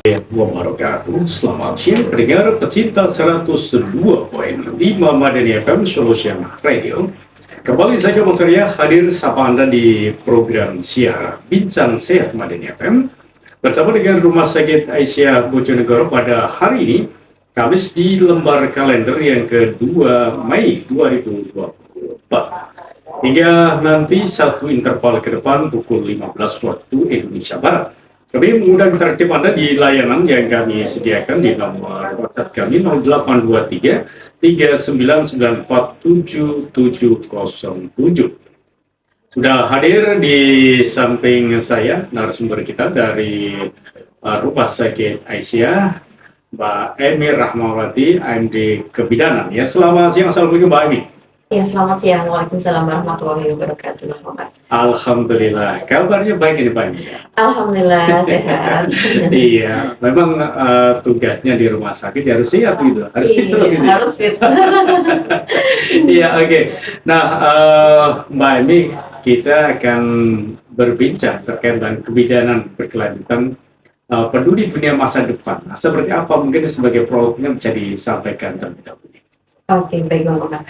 Wabarakatuh. Selamat siang pendengar pecinta 102,5 Madani FM Solution Radio. Kembali saya Bang Surya hadir sapa Anda di program siaran Bincang Sehat Madani FM bersama dengan Rumah Sakit Aisyah Bojonegoro pada hari ini Kamis di lembar kalender yang kedua Mei 2024 hingga nanti satu interval ke depan pukul 15 waktu Indonesia Barat. Kami mengundang interaktif Anda di layanan yang kami sediakan di nomor WhatsApp kami 0823 399477707. Sudah hadir di samping saya narasumber kita dari Rumah Sakit Aisyah, Mbak Emi Rahmawati, AMD Kebidanan. Ya, selamat siang. Assalamualaikum Mbak Emi. Ya, selamat siang. Waalaikumsalam warahmatullahi wabarakatuh. Alhamdulillah, kabarnya baik ini Pak Emi. Alhamdulillah sehat. Iya, memang tugasnya di rumah sakit harus sehat gitu, harus fit terus gitu. Harus fit. Iya, oke. Nah, Mbak Emi, kita akan berbincang terkait dengan kebidanan berkelanjutan peduli dunia masa depan. Nah, seperti apa mungkin sebagai prolognya bisa disampaikan terlebih dahulu. Oke, baik Bapak.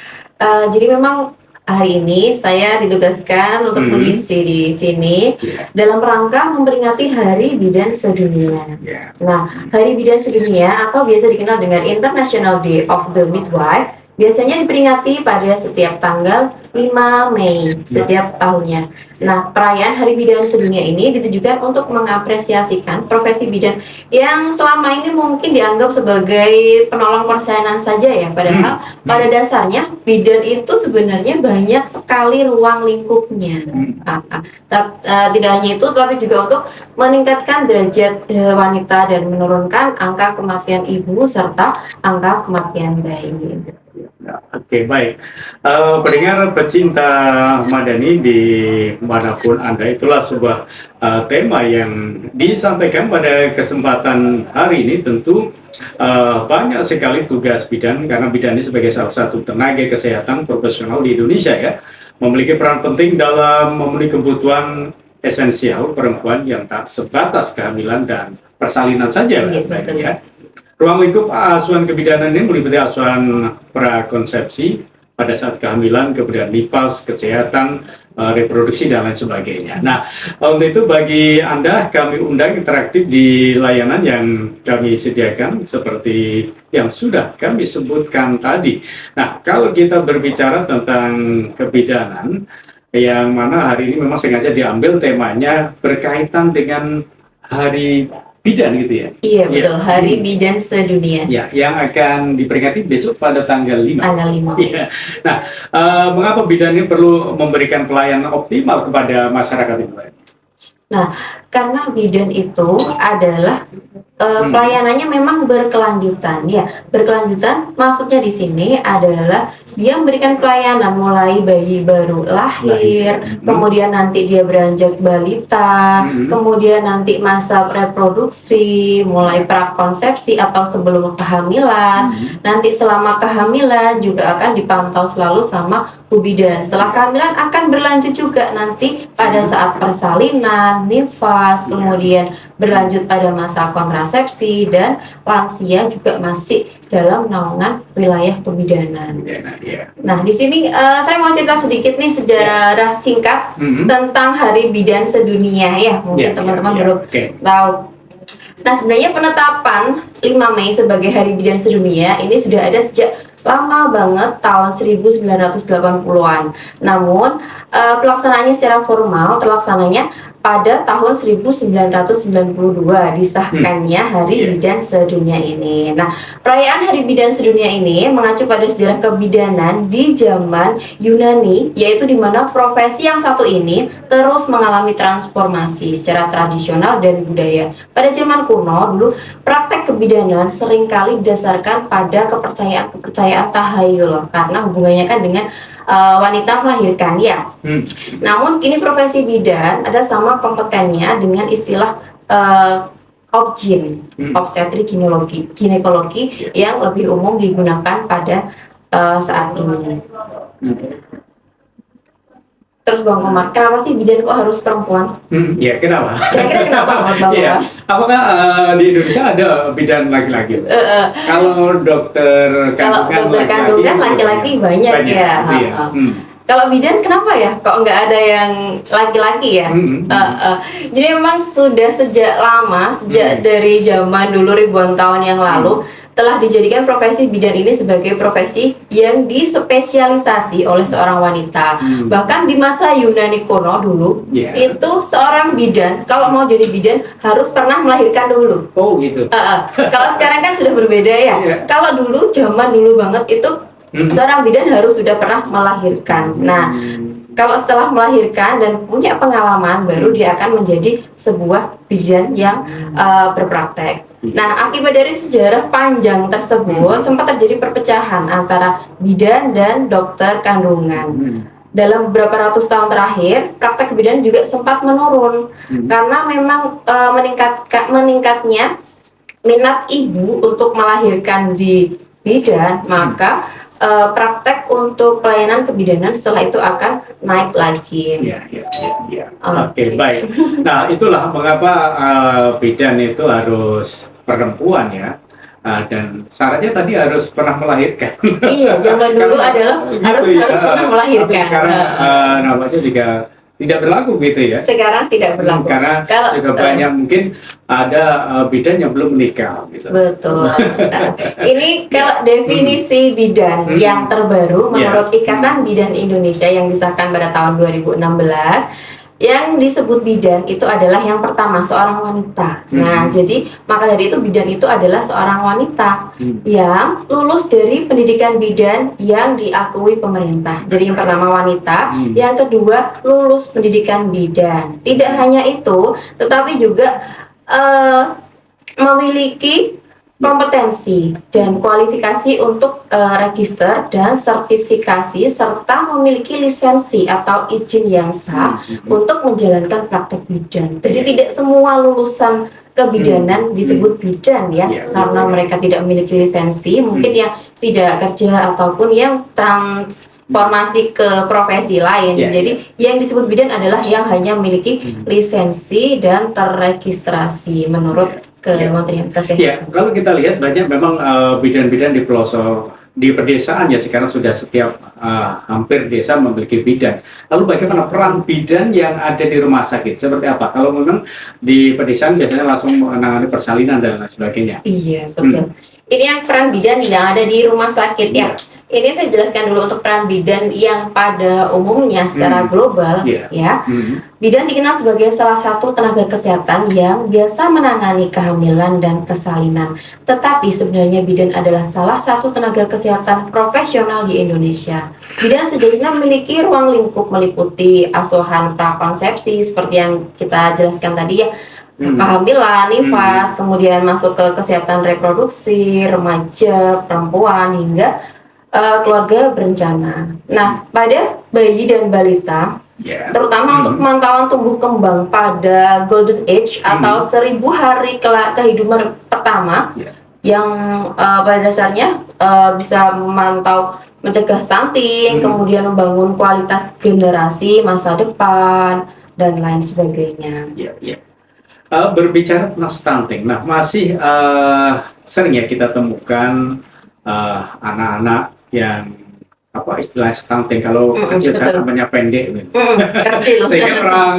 Jadi memang hari ini saya ditugaskan untuk mengisi di sini dalam rangka memperingati Hari Bidan Sedunia. Nah, Hari Bidan Sedunia atau biasa dikenal dengan International Day of the Midwife biasanya diperingati pada setiap tanggal 5 Mei setiap tahunnya. Nah, perayaan Hari Bidan Sedunia ini ditujukan untuk mengapresiasikan profesi bidan yang selama ini mungkin dianggap sebagai penolong persalinan saja ya. Padahal pada dasarnya bidan itu sebenarnya banyak sekali ruang lingkupnya. Tidak hanya itu, tapi juga untuk meningkatkan derajat wanita dan menurunkan angka kematian ibu serta angka kematian bayi. Oke, baik. Pendengar pecinta Madani di manapun Anda, itulah sebuah tema yang disampaikan pada kesempatan hari ini. Tentu banyak sekali tugas bidan, karena bidan ini sebagai salah satu tenaga kesehatan profesional di Indonesia ya, memiliki peran penting dalam memenuhi kebutuhan esensial perempuan yang tak sebatas kehamilan dan persalinan saja. Ya. Ruang lingkup asuhan kebidanan ini meliputi asuhan prakonsepsi pada saat kehamilan, kemudian nifas, kesehatan, reproduksi, dan lain sebagainya. Nah, untuk itu bagi Anda kami undang interaktif di layanan yang kami sediakan seperti yang sudah kami sebutkan tadi. Nah, kalau kita berbicara tentang kebidanan, yang mana hari ini memang sengaja diambil temanya berkaitan dengan Hari Bidan gitu ya? Iya, betul. Hari Bidan Sedunia. Ya, yang akan diperingati besok pada tanggal 5. Tanggal 5. Iya. Nah, mengapa bidan ini perlu memberikan pelayanan optimal kepada masyarakat itu? Nah, karena bidan itu adalah pelayanannya memang berkelanjutan ya. Berkelanjutan maksudnya di sini adalah dia memberikan pelayanan mulai bayi baru lahir, kemudian nanti dia beranjak balita, kemudian nanti masa reproduksi, mulai prakonsepsi atau sebelum kehamilan, nanti selama kehamilan juga akan dipantau selalu sama Bu Bidan. Setelah kehamilan akan berlanjut juga nanti pada saat persalinan, nifas, kemudian berlanjut pada masa kontrasepsi, dan lansia juga masih dalam naungan wilayah kebidanan. Nah, di sini saya mau cerita sedikit nih sejarah singkat tentang Hari Bidan Sedunia ya. Mungkin teman-teman belum tahu. Nah, sebenarnya penetapan 5 Mei sebagai Hari Bidan Sedunia ini sudah ada sejak lama banget, tahun 1980-an. Namun pelaksanaannya secara formal terlaksananya pada tahun 1992 disahkannya Hari Bidan Sedunia ini. Nah, perayaan Hari Bidan Sedunia ini mengacu pada sejarah kebidanan di zaman Yunani, yaitu di mana profesi yang satu ini terus mengalami transformasi secara tradisional dan budaya. Pada zaman kuno dulu, praktek kebidanan seringkali didasarkan pada kepercayaan tahayul, karena hubungannya kan dengan wanita melahirkan ya. Namun kini profesi bidan ada sama kompetennya dengan istilah obgyn, obstetrik ginekologi yang lebih umum digunakan pada saat ini. Terus Bang Komar, kenapa sih bidan kok harus perempuan? Ya kenapa? Kira-kira kenapa menurut Bang Iya, Komar? apakah di Indonesia ada bidan laki-laki? Eh, eh, Kalau dokter Kalau kandungan dokter kandungan laki-laki banyak ya. gitu ya. Heeh. Kalau bidan kenapa ya? Kok nggak ada yang laki-laki ya? Jadi memang sudah sejak lama, sejak dari zaman dulu ribuan tahun yang lalu, telah dijadikan profesi bidan ini sebagai profesi yang dispesialisasi oleh seorang wanita. Bahkan di masa Yunani kuno dulu, Iya. itu seorang bidan kalau mau jadi bidan harus pernah melahirkan dulu. Oh gitu. Kalau sekarang kan sudah berbeda ya. Iya. Kalau dulu zaman dulu banget itu seorang bidan harus sudah pernah melahirkan. Nah, kalau setelah melahirkan dan punya pengalaman, baru dia akan menjadi sebuah bidan yang berpraktek. Nah, akibat dari sejarah panjang tersebut, sempat terjadi perpecahan antara bidan dan dokter kandungan. Dalam beberapa ratus tahun terakhir, praktek kebidanan juga sempat menurun karena memang meningkatnya minat ibu untuk melahirkan di bidan, maka praktek untuk pelayanan kebidanan setelah itu akan naik lagi. Iya. Oke, baik. Nah, itulah mengapa bidan itu harus perempuan ya. Dan syaratnya tadi harus pernah melahirkan. Iya, zaman dulu adalah harus pernah melahirkan. Tapi sekarang namanya juga tidak berlaku gitu ya. Sekarang tidak berlaku. Karena juga banyak mungkin ada bidan yang belum menikah gitu. Betul. Nah, ini kalau definisi bidan yang terbaru menurut Ikatan Bidan Indonesia yang disahkan pada tahun 2016, yang disebut bidan itu adalah yang pertama seorang wanita. Nah, jadi maka dari itu bidan itu adalah seorang wanita yang lulus dari pendidikan bidan yang diakui pemerintah. Jadi yang pertama wanita, yang kedua lulus pendidikan bidan. Tidak hanya itu, tetapi juga memiliki kompetensi dan kualifikasi untuk register dan sertifikasi serta memiliki lisensi atau izin yang sah untuk menjalankan praktek bidan. Jadi tidak semua lulusan kebidanan disebut bidan ya, karena mereka tidak memiliki lisensi, mungkin yang tidak kerja ataupun yang transformasi ke profesi lain. Jadi yang disebut bidan adalah yang hanya memiliki lisensi dan terregistrasi menurut Kementerian Kesehatan. Ya, kalau kita lihat banyak memang bidan-bidan di pelosok, di pedesaan ya sekarang sudah setiap hampir desa memiliki bidan. Lalu bagaimana peran bidan yang ada di rumah sakit? Seperti apa? Kalau memang di pedesaan biasanya langsung menangani persalinan dan lain sebagainya. Iya, betul. Ini yang peran bidan yang ada di rumah sakit ya. Ini saya jelaskan dulu untuk peran bidan yang pada umumnya secara global ya. Bidan dikenal sebagai salah satu tenaga kesehatan yang biasa menangani kehamilan dan persalinan. Tetapi sebenarnya bidan adalah salah satu tenaga kesehatan profesional di Indonesia. Bidan sejatinya memiliki ruang lingkup meliputi asuhan prakonsepsi seperti yang kita jelaskan tadi ya. Kehamilan, nifas, kemudian masuk ke kesehatan reproduksi, remaja, perempuan hingga keluarga berencana. Nah, pada bayi dan balita, terutama untuk pemantauan tumbuh kembang pada golden age atau 1000 hari kehidupan pertama, yang pada dasarnya bisa memantau mencegah stunting, kemudian membangun kualitas generasi masa depan dan lain sebagainya. Berbicara tentang stunting, nah masih sering ya kita temukan anak-anak yang apa istilah stunting, kalau kecil saya namanya pendek gitu. Sehingga orang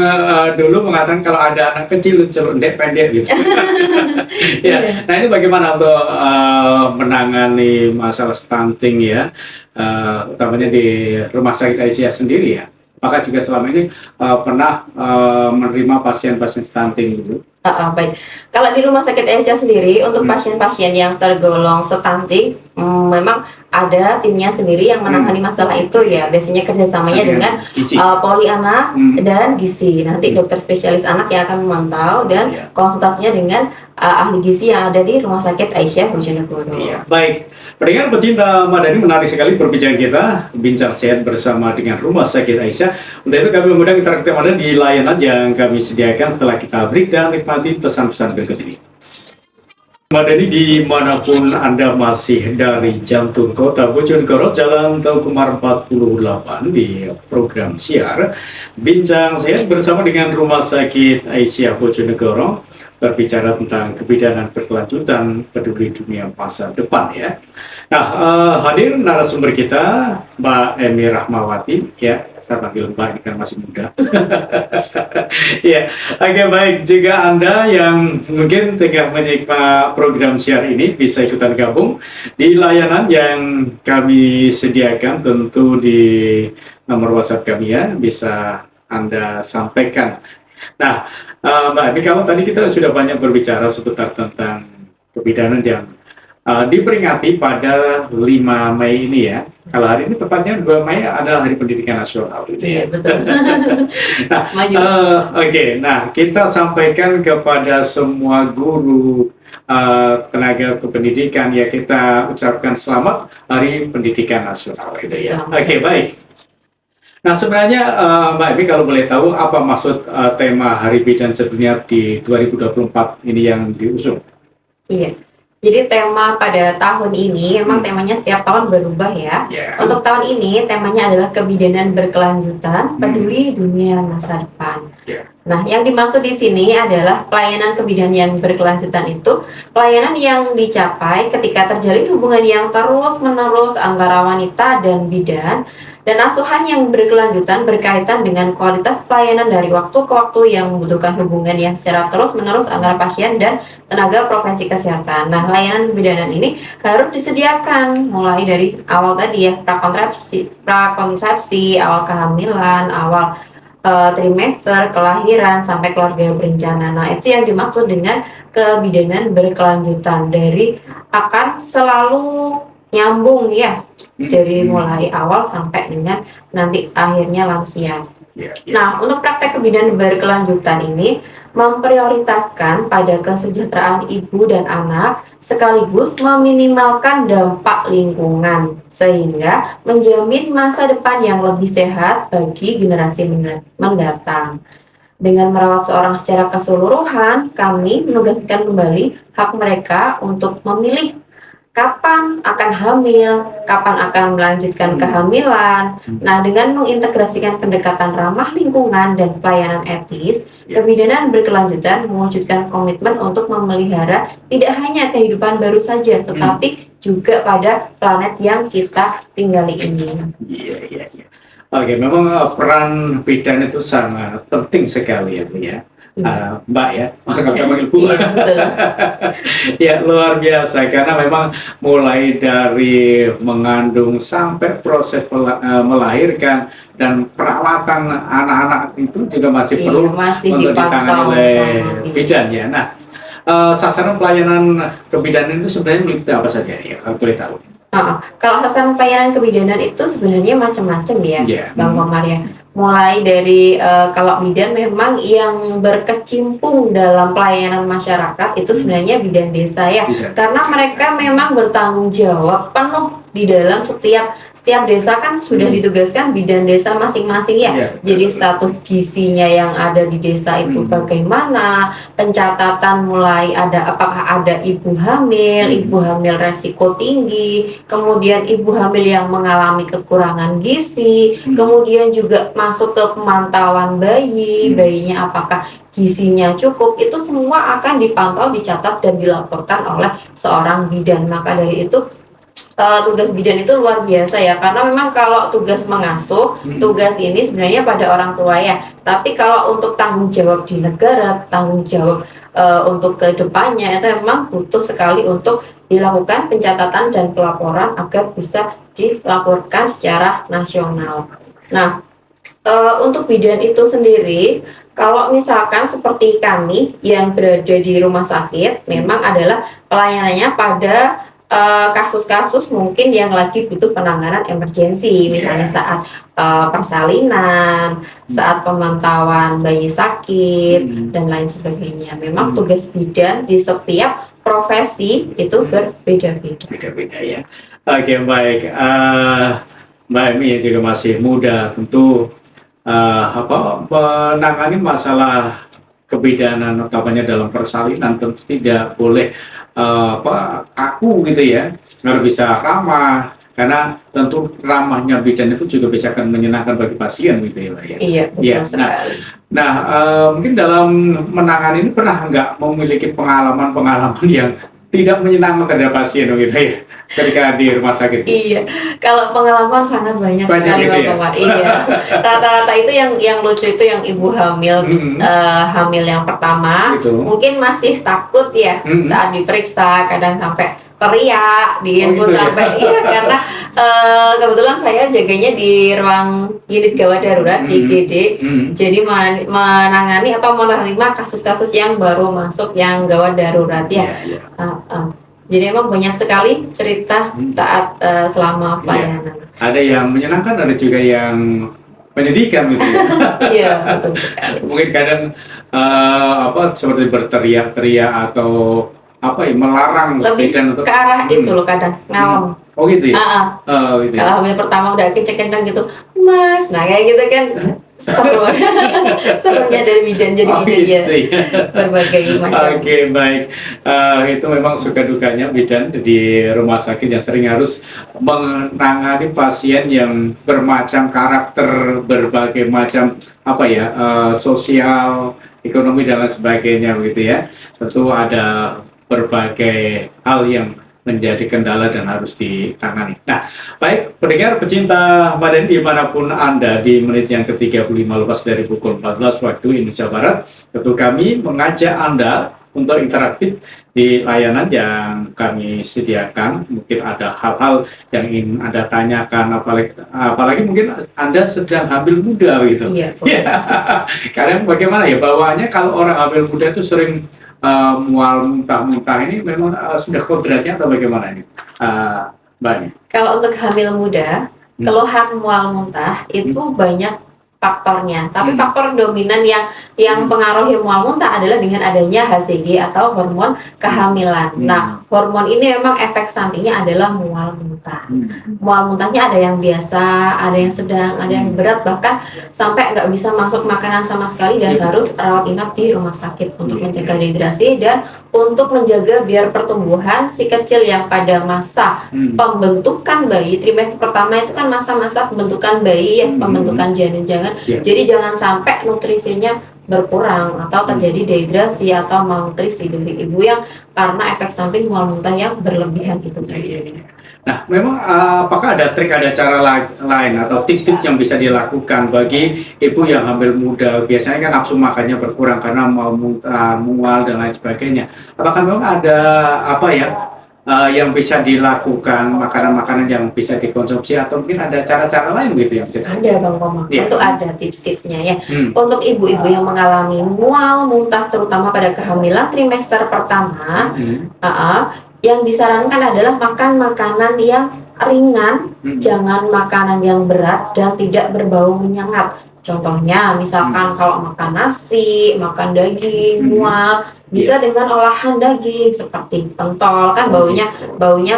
dulu mengatakan kalau ada anak kecil celendek pendek gitu. Nah ini bagaimana untuk menangani masalah stunting ya, utamanya di Rumah Sakit Aisyah sendiri ya? Apakah juga selama ini pernah menerima pasien-pasien stunting gitu? Baik, kalau di Rumah Sakit Aisyah sendiri untuk pasien-pasien yang tergolong stunting, memang ada timnya sendiri yang menangani masalah itu ya. Biasanya kerjasamanya dengan poli anak dan gizi. Nanti dokter spesialis anak yang akan memantau dan konsultasinya dengan ahli gizi yang ada di Rumah Sakit Aisyah Bojonegoro. Baik, pendengar pecinta Madani, menarik sekali perbincangan kita, bincang sehat bersama dengan Rumah Sakit Aisyah. Untuk itu kami mengundang interaktif Anda di layanan yang kami sediakan setelah kita break dan nikmati pesan-pesan berikut ini. Madani dimanapun Anda masih dari jantung kota Bojonegoro, Jalan Taukumar 48 di program siar Bincang Sehat bersama dengan Rumah Sakit Aisyah Bojonegoro, berbicara tentang kebidanan berkelanjutan peduli dunia masa depan ya. Nah, hadir narasumber kita Mbak Emi Rahmawati ya. Saya panggil Mbak, ini kan masih muda. Ya, oke baik. Juga Anda yang mungkin tengah menyimak program siar ini bisa ikutan gabung di layanan yang kami sediakan, tentu di nomor WhatsApp kami ya, bisa Anda sampaikan. Nah, Mbak Emi, kalau tadi kita sudah banyak berbicara seputar tentang kebidanan yang diperingati pada 5 Mei ini ya. Kalau hari ini tepatnya 2 Mei adalah Hari Pendidikan Nasional gitu ya. Iya, betul. Nah, Maju. oke. Nah, kita sampaikan kepada semua guru, tenaga kependidikan ya, kita ucapkan selamat Hari Pendidikan Nasional gitu ya. Selamat. Oke, baik. Nah, sebenarnya Mbak Emi kalau boleh tahu apa maksud tema Hari Bidan Sedunia di 2024 ini yang diusung? Iya. Jadi tema pada tahun ini memang temanya setiap tahun berubah ya. Ya. Untuk tahun ini temanya adalah kebidanan berkelanjutan peduli dunia masa depan. Ya. Nah, yang dimaksud di sini adalah pelayanan kebidanan yang berkelanjutan itu pelayanan yang dicapai ketika terjalin hubungan yang terus-menerus antara wanita dan bidan, dan asuhan yang berkelanjutan berkaitan dengan kualitas pelayanan dari waktu ke waktu yang membutuhkan hubungan yang secara terus-menerus antara pasien dan tenaga profesi kesehatan. Nah, layanan kebidanan ini harus disediakan mulai dari awal tadi ya, prakonsepsi, awal kehamilan, awal trimester, kelahiran, sampai keluarga berencana. Nah, itu yang dimaksud dengan kebidanan berkelanjutan, dari akan selalu nyambung ya, dari mulai awal sampai dengan nanti akhirnya lansia. Ya. Nah, untuk praktek kebidanan berkelanjutan ini memprioritaskan pada kesejahteraan ibu dan anak sekaligus meminimalkan dampak lingkungan sehingga menjamin masa depan yang lebih sehat bagi generasi mendatang. Dengan merawat seorang secara keseluruhan, kami menegaskan kembali hak mereka untuk memilih kapan akan hamil, kapan akan melanjutkan kehamilan. Nah, dengan mengintegrasikan pendekatan ramah lingkungan dan pelayanan etis, kebidanan berkelanjutan mewujudkan komitmen untuk memelihara tidak hanya kehidupan baru saja, tetapi juga pada planet yang kita tinggali ini. Iya. Oke, memang peran bidan itu sangat penting sekali ya, Bu ya. Mbak ya, maka panggil Bu. Iya, betul. Ya, luar biasa karena memang mulai dari mengandung sampai proses melahirkan dan perawatan anak-anak itu juga masih perlu masih untuk ditangani dipantau oleh sama bidan ya. Nah, sasaran pelayanan kebidanan itu sebenarnya meliputi apa saja ya, kalau boleh tahu? Kalau sasaran pelayanan kebidanan itu sebenarnya macam-macam ya, Yeah. Bang Komar ya. Mulai dari kalau bidan memang yang berkecimpung dalam pelayanan masyarakat itu sebenarnya bidan desa ya, karena mereka memang bertanggung jawab penuh di dalam setiap desa kan sudah ditugaskan bidan desa masing-masing ya. Yeah. Jadi status gizinya yang ada di desa itu bagaimana, pencatatan mulai ada apakah ada ibu hamil resiko tinggi, kemudian ibu hamil yang mengalami kekurangan gizi, kemudian juga masuk ke pemantauan bayinya apakah gizinya cukup, itu semua akan dipantau, dicatat dan dilaporkan oleh seorang bidan. Maka dari itu tugas bidan itu luar biasa ya, karena memang kalau tugas mengasuh, tugas ini sebenarnya pada orang tua ya, tapi kalau untuk tanggung jawab di negara, tanggung jawab untuk kedepannya itu memang butuh sekali untuk dilakukan pencatatan dan pelaporan agar bisa dilaporkan secara nasional. Nah, untuk bidan itu sendiri, kalau misalkan seperti kami yang berada di rumah sakit, memang adalah pelayanannya pada kasus-kasus mungkin yang lagi butuh penanganan emergensi, misalnya saat persalinan, saat pemantauan bayi sakit, dan lain sebagainya. Memang tugas bidan di setiap profesi itu berbeda-beda. Beda-beda ya. Oke, baik. Mbak Emi juga masih muda, tentu menangani masalah kebidanan utamanya dalam persalinan tentu tidak boleh kaku gitu ya, harus bisa ramah, karena tentu ramahnya bidan itu juga bisa akan menyenangkan bagi pasien gitu ya Pak ya. Iya, Iya, betul sekali. nah, mungkin dalam menangani ini pernah nggak memiliki pengalaman-pengalaman yang tidak menyenangkan pada pasien gitu ya, ketika di rumah sakit? Iya, kalau pengalaman sangat banyak Banyak sekali gitu Bang ya? Komar. Iya, rata-rata itu yang lucu itu yang ibu hamil, Mhm, hamil yang pertama, gitu. mungkin masih takut ya Mhm. saat diperiksa, kadang sampai teriak, Oh diinfus gitu ya? sampai iya karena kebetulan saya jaganya di ruang unit gawat darurat Mhm, JGD, mhm. jadi menangani atau menerima kasus-kasus yang baru masuk yang gawat darurat ya. Iya, iya. Jadi emang banyak sekali cerita Mhm. saat selama Iya. pelayanan. Ada yang menyenangkan, ada juga yang menyedihkan gitu ya. Iya, betul sekali. Mungkin kadang seperti berteriak-teriak atau melarang Lebih bidan untuk ke arah itu loh kadang ngawang. Oh gitu ya? Ah, Oh gitu ya? kalau hamil pertama udah kenceng-kenceng gitu, Mas, nah kayak gitu kan seru. Serunya dari bidan jadi Oh bidan ya gitu ya? berbagai macam. Oke, baik. Itu memang suka dukanya bidan di rumah sakit yang sering harus menangani pasien yang bermacam karakter, berbagai macam sosial, ekonomi dan lain sebagainya begitu ya. Tentu ada berbagai hal yang menjadi kendala dan harus ditangani. Nah, baik pendengar pecinta Maden dimanapun Anda di menit yang ke-35 lepas dari pukul 14 waktu Indonesia Barat, tentu kami mengajak Anda untuk interaktif di layanan yang kami sediakan. Mungkin ada hal-hal yang ingin Anda tanyakan, apalagi mungkin Anda sedang hamil muda gitu. Iya. Ya, kadang bagaimana ya bawaannya kalau orang hamil muda itu sering mual muntah-muntah, ini memang sudah kodratnya atau bagaimana ini, Mbak? Kalau untuk hamil muda, keluhan mual muntah itu banyak faktornya. Tapi faktor dominan yang pengaruhi mual muntah adalah dengan adanya HCG atau hormon kehamilan. Nah, hormon ini memang efek sampingnya adalah mual muntah. Mual muntahnya ada yang biasa, ada yang sedang, ada yang berat, bahkan sampai nggak bisa masuk makanan sama sekali dan harus rawat inap di rumah sakit untuk mencegah dehidrasi dan untuk menjaga biar pertumbuhan si kecil yang pada masa pembentukan bayi, trimester pertama itu kan masa-masa pembentukan bayi ya, pembentukan janin. Jadi jangan sampai nutrisinya berkurang atau terjadi dehidrasi atau malnutrisi dari ibu yang karena efek samping mual muntah yang berlebihan itu terjadi. Nah, memang apakah ada trik, ada cara lain atau tips-tips yang bisa dilakukan bagi ibu yang hamil muda? Biasanya kan nafsu makannya berkurang karena mau muntah, mual dan lain sebagainya. Apakah memang ada yang bisa dilakukan, makanan-makanan yang bisa dikonsumsi, atau mungkin ada cara-cara lain gitu yang bisa Ada Bang Komar, ya. tentu ada tips-tipsnya ya. Untuk ibu-ibu yang mengalami mual muntah terutama pada kehamilan trimester pertama, yang disarankan adalah makan makanan yang ringan, jangan makanan yang berat dan tidak berbau menyengat. Contohnya misalkan kalau makan nasi, makan daging, mual, bisa dengan olahan daging seperti pentol, kan baunya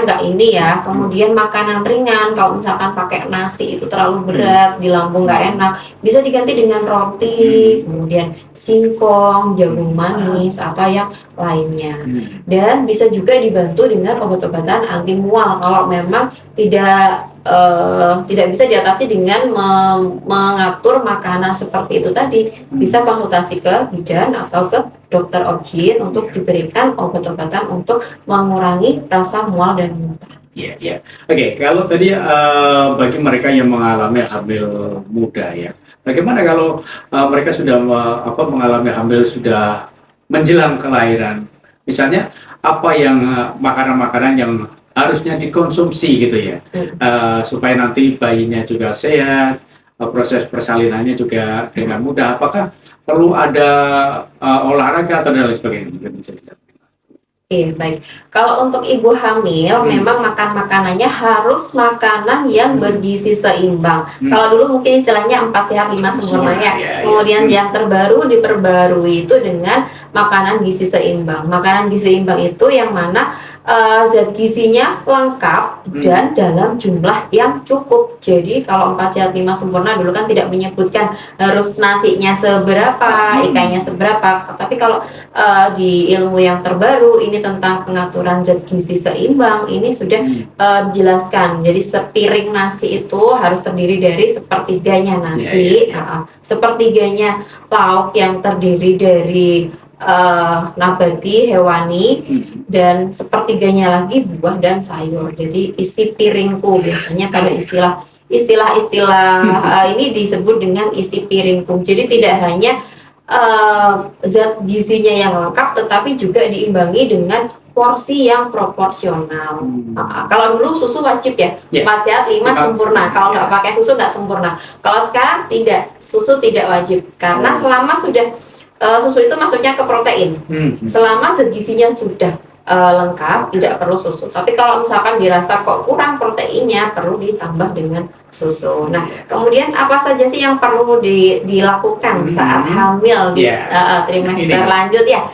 nggak ini ya. Kemudian makanan ringan, kalau misalkan pakai nasi itu terlalu berat, di lambung nggak enak, bisa diganti dengan roti, kemudian singkong, jagung manis atau yang lainnya. Dan bisa juga dibantu dengan obat-obatan anti mual kalau memang tidak bisa diatasi dengan mengatur makanan seperti itu tadi. Bisa konsultasi ke bidan atau ke dokter obgyn untuk diberikan obat-obatan untuk mengurangi rasa mual dan muntah. Iya. Oke, kalau tadi bagi mereka yang mengalami hamil muda ya, bagaimana kalau mereka sudah mengalami hamil sudah menjelang kelahiran? Misalnya apa yang makanan-makanan yang harusnya dikonsumsi gitu ya, supaya nanti bayinya juga sehat, proses persalinannya juga dengan mudah. Apakah perlu ada olahraga atau dan lain sebagainya? Iya, baik. Kalau untuk ibu hamil, memang makan makanannya harus makanan yang bergizi seimbang. Kalau dulu mungkin istilahnya 4 sehat 5 sempurna ya. Kemudian yang terbaru diperbarui itu dengan makanan gizi seimbang. Makanan gizi seimbang itu yang mana zat gizinya lengkap dan dalam jumlah yang cukup. Jadi kalau 4 sehat 5 sempurna dulu kan tidak menyebutkan harus nasinya seberapa, ikannya seberapa. Tapi kalau di ilmu yang terbaru ini tentang pengaturan zat gizi seimbang, ini sudah dijelaskan. Jadi sepiring nasi itu harus terdiri dari sepertiganya nasi, sepertiganya lauk yang terdiri dari nabati, hewani, dan sepertiganya lagi buah dan sayur. Jadi isi piringku biasanya pada istilah ini disebut dengan isi piringku. Jadi tidak hanya zat gizinya yang lengkap, tetapi juga diimbangi dengan porsi yang proporsional. Kalau dulu susu wajib ya, 4 sehat 5 sempurna. Kalau nggak pakai susu nggak sempurna. Kalau sekarang tidak, susu tidak wajib karena selama sudah susu itu masuknya ke protein. Selama zat gizinya sudah lengkap, tidak perlu susu. Tapi kalau misalkan dirasa kok kurang proteinnya, perlu ditambah dengan susu. Nah, kemudian apa saja sih yang perlu dilakukan saat hamil di trimester lanjut ya?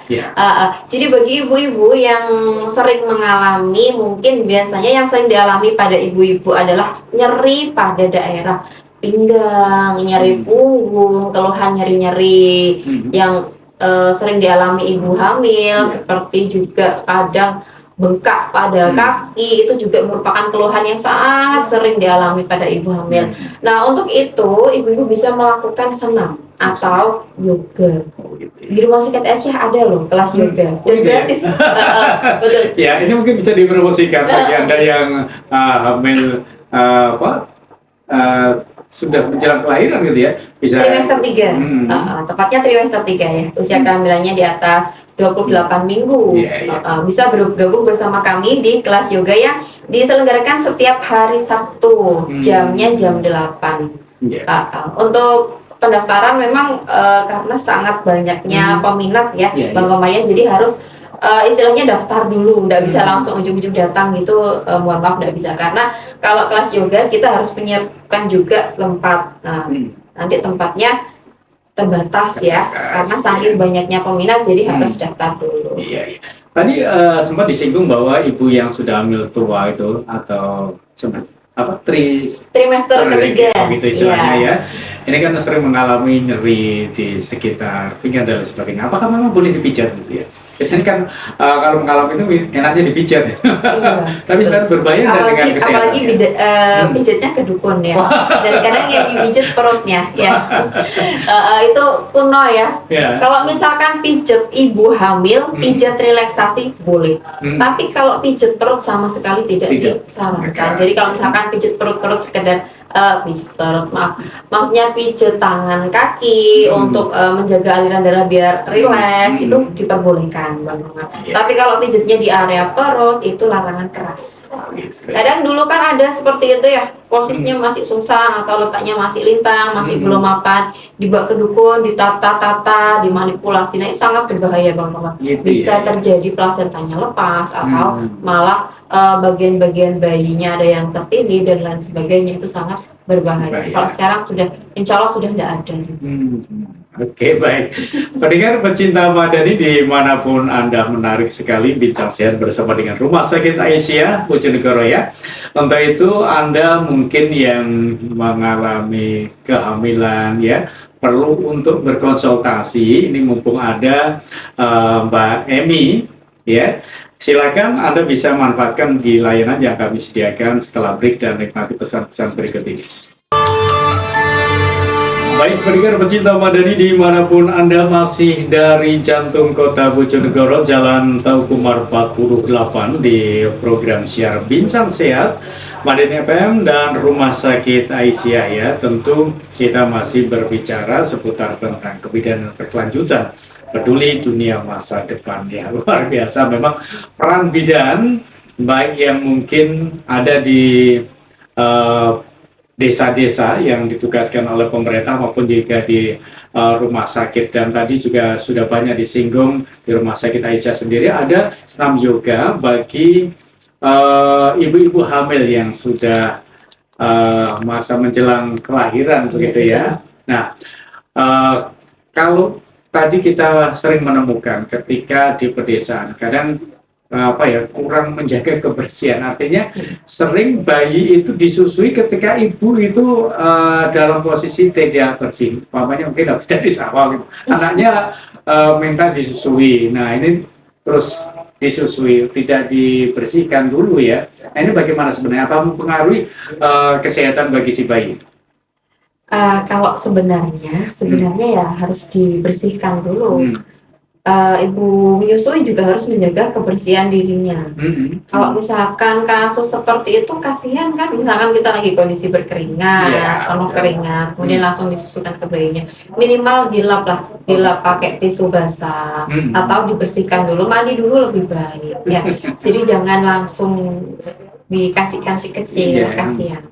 Jadi bagi ibu-ibu yang sering mengalami, mungkin biasanya yang sering dialami pada ibu-ibu adalah nyeri pada daerah pinggang, nyeri punggung, keluhan nyeri-nyeri yang sering dialami ibu hamil, seperti juga kadang bengkak pada kaki, itu juga merupakan keluhan yang sangat sering dialami pada ibu hamil. Nah, untuk itu ibu-ibu bisa melakukan senam atau yoga. Di Rumah Sakit Aisyah ada loh kelas yoga dan gratis. Betul. Ya, ini mungkin bisa dipromosikan bagi Anda yang hamil sudah menjelang kelahiran gitu ya, bisa trimester 3, tepatnya trimester 3 ya, usia kehamilannya di atas 28 minggu. Bisa bergabung bersama kami di kelas yoga yang diselenggarakan setiap hari Sabtu, jamnya jam 8. Untuk pendaftaran memang karena sangat banyaknya peminat ya, Bang Komaryan, jadi harus istilahnya daftar dulu, nggak bisa langsung ujung-ujung datang gitu. Mohon maaf nggak bisa, karena kalau kelas yoga kita harus menyiapkan juga tempat. Nah, nanti tempatnya terbatas ya, karena saking banyaknya peminat, jadi harus daftar dulu. Tadi sempat disinggung bahwa ibu yang sudah hamil tua itu atau trimester ketiga gitu istilahnya ya. Ini kan sering mengalami nyeri di sekitar pinggang dan sebagainya. Apakah memang boleh dipijat gitu ya? Biasanya kan kalau mengalami itu enaknya dipijat. Tapi sebenarnya berbahaya dengan kesehatan. Apalagi pijatnya ke dukun ya. Dan kadang yang dipijat perutnya ya. Itu kuno ya. Kalau misalkan pijat ibu hamil, pijat relaksasi boleh. Tapi kalau pijat perut sama sekali tidak disarankan. Jadi kalau misalkan pijat perut sekedar pijat perut, maksudnya pijat tangan kaki untuk menjaga aliran darah biar rileks, itu diperbolehkan banget. Tapi kalau pijatnya di area perut itu larangan keras. Kadang dulu kan ada seperti itu ya, posisinya masih sungsang atau letaknya masih lintang, masih belum mapan, dibawa ke dukun, ditata-tata, dimanipulasi. Nah, itu sangat berbahaya Bang Komar. Bisa terjadi plasentanya lepas atau malah bagian-bagian bayinya ada yang tertindih dan lain sebagainya, itu sangat berbahaya. Kalau sekarang sudah, insya Allah sudah tidak ada. Oke, baik. Pendengar pecinta Madani dimanapun Anda, menarik sekali bincang sehat bersama dengan Rumah Sakit Aisyah Bojonegoro ya. Untuk itu Anda mungkin yang mengalami kehamilan ya, perlu untuk berkonsultasi. Ini mumpung ada Mbak Emi ya. Silakan Anda bisa manfaatkan di layanan yang kami sediakan setelah break dan nikmati pesan-pesan berikut ini. Baik pendengar pecinta Madani dimanapun Anda, masih dari jantung kota Bojonegoro, Jalan Tauku Umar 48 di program siar Bincang Sehat Madani FM dan Rumah Sakit Aisyah ya. Tentu kita masih berbicara seputar tentang kebidanan berkelanjutan, peduli dunia masa depan ya. Luar biasa memang peran bidan, baik yang mungkin ada di desa-desa yang ditugaskan oleh pemerintah maupun juga di rumah sakit. Dan tadi juga sudah banyak disinggung di Rumah Sakit Aisyah sendiri ada senam yoga bagi ibu-ibu hamil yang sudah masa menjelang kelahiran begitu ya. Nah, kalau tadi kita sering menemukan ketika di pedesaan kadang kurang menjaga kebersihan. Artinya sering bayi itu disusui ketika ibu itu dalam posisi tidak bersih. Umpamanya mungkin habis dari sawah gitu. Anaknya minta disusui. Nah, ini terus disusui, tidak dibersihkan dulu ya. Nah, ini bagaimana sebenarnya? Apa mempengaruhi kesehatan bagi si bayi? Kalau sebenarnya ya harus dibersihkan dulu. Hmm. Ibu menyusui juga harus menjaga kebersihan dirinya. Kalau misalkan kasus seperti itu kasihan kan, misalkan kita lagi kondisi berkeringat, Iya, penuh betul. keringat, kemudian langsung disusukan ke bayinya. Minimal dilap pakai tisu basah atau dibersihkan dulu, mandi dulu lebih baik ya. Jadi jangan langsung dikasihkan si kecil, Iya. kasihan.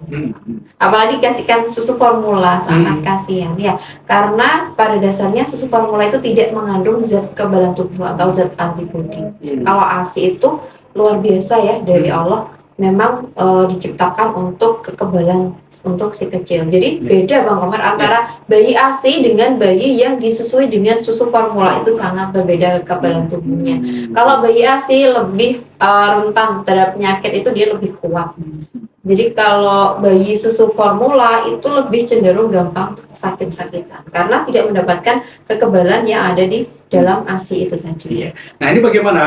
Apalagi kasihkan susu formula, sangat kasihan ya, karena pada dasarnya susu formula itu tidak mengandung zat kekebalan tubuh atau zat antibodi. Kalau ASI itu luar biasa ya dari Allah, memang diciptakan untuk kekebalan untuk si kecil. Jadi beda Bang Komar antara bayi ASI dengan bayi yang disusui dengan susu formula, itu sangat berbeda kekebalan tubuhnya. Kalau bayi ASI lebih rentan terhadap penyakit, itu dia lebih kuat. Jadi kalau bayi susu formula itu lebih cenderung gampang sakit-sakitan karena tidak mendapatkan kekebalan yang ada di dalam ASI itu tadi. Iya. Nah, ini bagaimana?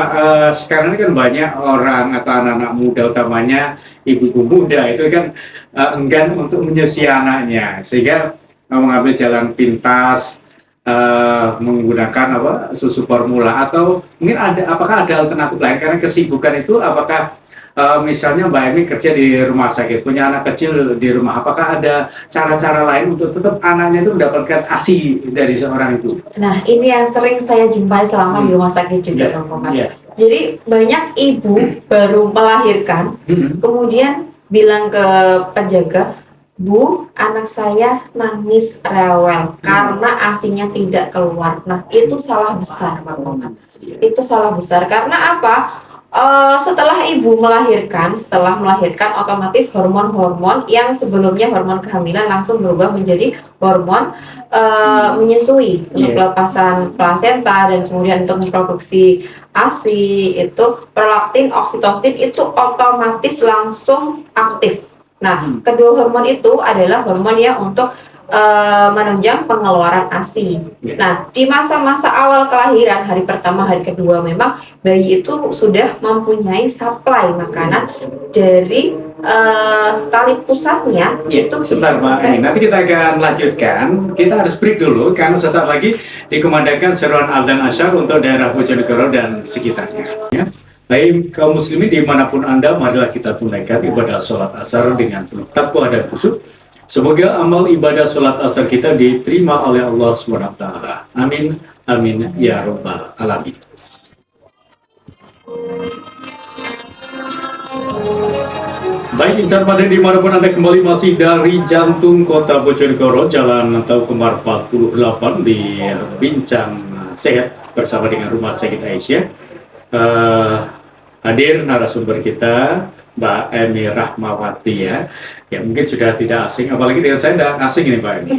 Sekarang ini kan banyak orang atau anak-anak muda, utamanya ibu-ibu muda itu kan enggan untuk menyusui anaknya, sehingga mengambil jalan pintas, menggunakan susu formula, atau mungkin apakah ada alternatif lain? Karena kesibukan itu, apakah misalnya Mbak Emi kerja di rumah sakit, punya anak kecil di rumah, apakah ada cara-cara lain untuk tetap anaknya itu mendapatkan ASI dari seorang ibu? Nah, ini yang sering saya jumpai selama di rumah sakit juga, Bang Komar. Jadi banyak ibu baru melahirkan, kemudian bilang ke penjaga, "Bu, anak saya nangis rewel karena ASI-nya tidak keluar." Nah, itu salah besar, Bang Komar. Itu salah besar karena apa? Setelah setelah melahirkan otomatis hormon-hormon yang sebelumnya hormon kehamilan langsung berubah menjadi hormon menyusui untuk pelepasan plasenta dan kemudian untuk memproduksi ASI, itu prolaktin, oksitosin itu otomatis langsung aktif. Nah, kedua hormon itu adalah hormon yang untuk menunjang pengeluaran ASI. Nah, di masa-masa awal kelahiran, hari pertama, hari kedua, memang bayi itu sudah mempunyai supply makanan dari tali pusatnya. Itu Sebentar Mbak Emi, nanti kita akan lanjutkan. Kita harus break dulu karena sesaat lagi dikumandangkan seruan adzan asyar untuk daerah Bojonegoro dan sekitarnya. Baik kaum muslimin dimanapun Anda, marilah kita tunaikan ibadah sholat asar dengan penuh takwa dan khusyuk. Semoga amal ibadah sholat asar kita diterima oleh Allah SWT. Amin, amin, ya Rabbal Alamin. Baik, insan pada dimanapun Anda, kembali masih dari jantung kota Bojonegoro, Jalan Tau Kemar 48 di Bincang Sehat bersama dengan Rumah Sakit Aisyah. Hadir narasumber kita Mbak Emi Rahmawati ya mungkin sudah tidak asing, apalagi dengan saya tidak asing ini Mbak Emi.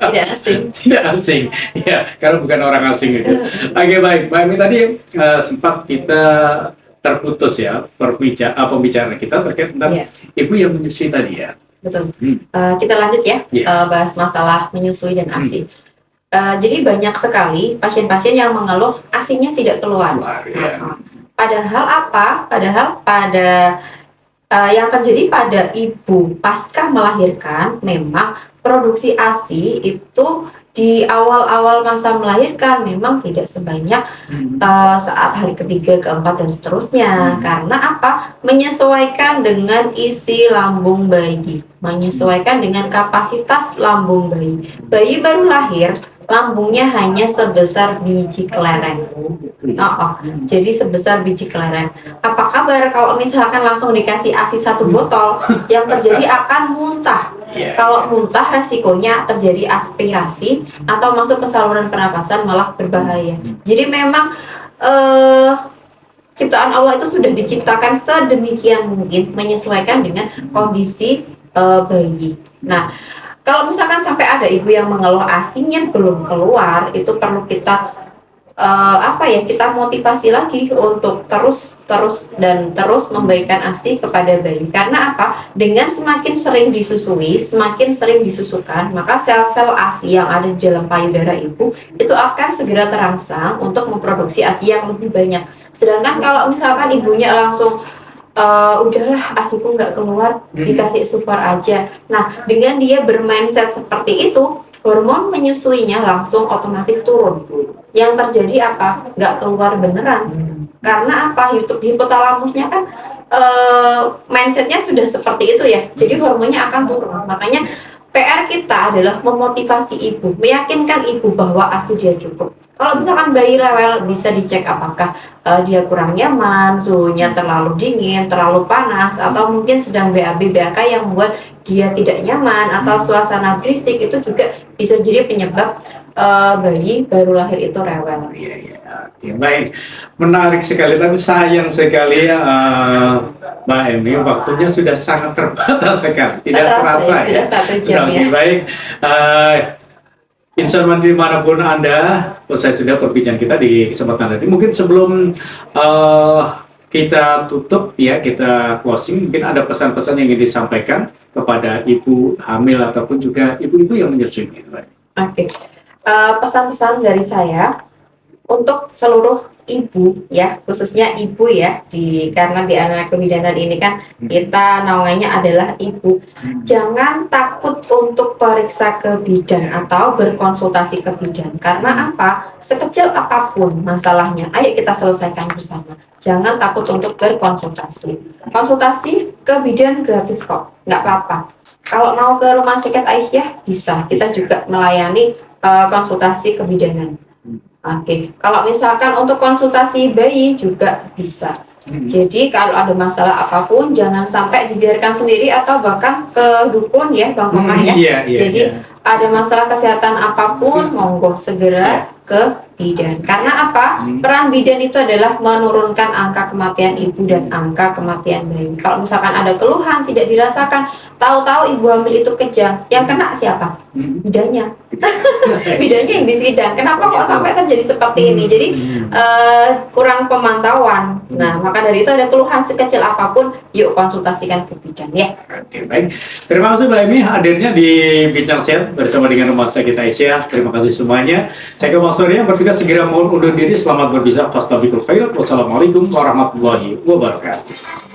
Tidak asing. Tidak asing, ya karena bukan orang asing itu. Oke, baik Mbak Emi, tadi sempat kita terputus ya pembicaraan kita terkait tentang ibu yang menyusui tadi ya. Betul. Kita lanjut ya, bahas masalah menyusui dan ASI. Jadi banyak sekali pasien-pasien yang mengeluh ASI-nya tidak keluar. Padahal apa? Padahal pada yang terjadi pada ibu pasca melahirkan, memang produksi ASI itu di awal-awal masa melahirkan memang tidak sebanyak saat hari ketiga, keempat, dan seterusnya. Karena apa? Menyesuaikan dengan isi lambung bayi, menyesuaikan dengan kapasitas lambung bayi. Bayi baru lahir, lambungnya hanya sebesar biji kelereng. Jadi sebesar biji kelereng. Apa kabar kalau misalkan langsung dikasih ASI 1 botol, yang terjadi akan muntah. Kalau muntah, resikonya terjadi aspirasi atau masuk ke saluran pernafasan, malah berbahaya. Jadi memang ciptaan Allah itu sudah diciptakan sedemikian mungkin menyesuaikan dengan kondisi bayi. Nah, kalau misalkan sampai ada ibu yang mengeluh ASI-nya belum keluar, itu perlu kita apa ya, kita motivasi lagi untuk terus memberikan ASI kepada bayi. Karena apa? Dengan semakin sering disusui, semakin sering disusukan, maka sel-sel ASI yang ada di dalam payudara ibu itu akan segera terangsang untuk memproduksi ASI yang lebih banyak. Sedangkan kalau misalkan ibunya langsung udahlah ASIku nggak keluar, dikasih sufar aja. Nah, dengan dia bermindset seperti itu, hormon menyusuinya langsung otomatis turun. Yang terjadi apa? Nggak keluar beneran. Karena apa? Hipotalamusnya kan mindsetnya sudah seperti itu ya. Jadi hormonnya akan turun. Makanya PR kita adalah memotivasi ibu, meyakinkan ibu bahwa ASI dia cukup. Kalau misalkan bayi rewel, bisa dicek apakah dia kurang nyaman, suhunya terlalu dingin, terlalu panas, atau mungkin sedang BAB BAK yang membuat dia tidak nyaman, atau suasana berisik, itu juga bisa jadi penyebab bayi baru lahir itu rewel. Iya, iya. Oke, baik. Menarik sekali, tapi sayang sekali ya, Mbak Emi, waktunya sudah sangat terbatas sekali. Tidak terasa ya. Sudah 1 jam Oke, ya. baik. Insya Allah dimanapun Anda, selesai sudah perbincangan kita di kesempatan tadi. Mungkin sebelum kita tutup ya, kita closing, mungkin ada pesan-pesan yang ingin disampaikan kepada ibu hamil ataupun juga ibu-ibu yang menyusui. Oke. Pesan-pesan dari saya untuk seluruh ibu ya, khususnya ibu ya, karena di anak kebidanan ini kan kita naungannya adalah ibu. Jangan takut untuk periksa ke bidan atau berkonsultasi ke bidan. Karena apa? Sekecil apapun masalahnya, ayo kita selesaikan bersama. Jangan takut untuk berkonsultasi. Konsultasi ke bidan gratis kok, nggak apa-apa. Kalau mau ke Rumah Sakit Aisyah bisa, kita juga melayani konsultasi kebidanan. Oke, kalau misalkan untuk konsultasi bayi juga bisa. Jadi kalau ada masalah apapun jangan sampai dibiarkan sendiri atau bahkan ke dukun ya, Bang Komar ya. Jadi ada masalah kesehatan apapun monggo segera ke bidan. Karena apa? Peran bidan itu adalah menurunkan angka kematian ibu dan angka kematian bayi. Kalau misalkan ada keluhan tidak dirasakan, tahu-tahu ibu hamil itu kejang, yang kena siapa? Bidannya. Bidannya yang disidang. Kenapa kok sampai terjadi seperti ini? Jadi kurang pemantauan. Nah, maka dari itu ada keluhan sekecil apapun, yuk konsultasikan ke bidan ya. Oke, baik. Terima kasih Mbak Emi hadirnya di Bincang Sehat bersama dengan Rumah Sakit Aisyah. Terima kasih semuanya. Saya ke Mas Surya bertugas segera mau undur diri. Selamat berbisa. Fastabikul khair. Wassalamualaikum warahmatullahi wabarakatuh.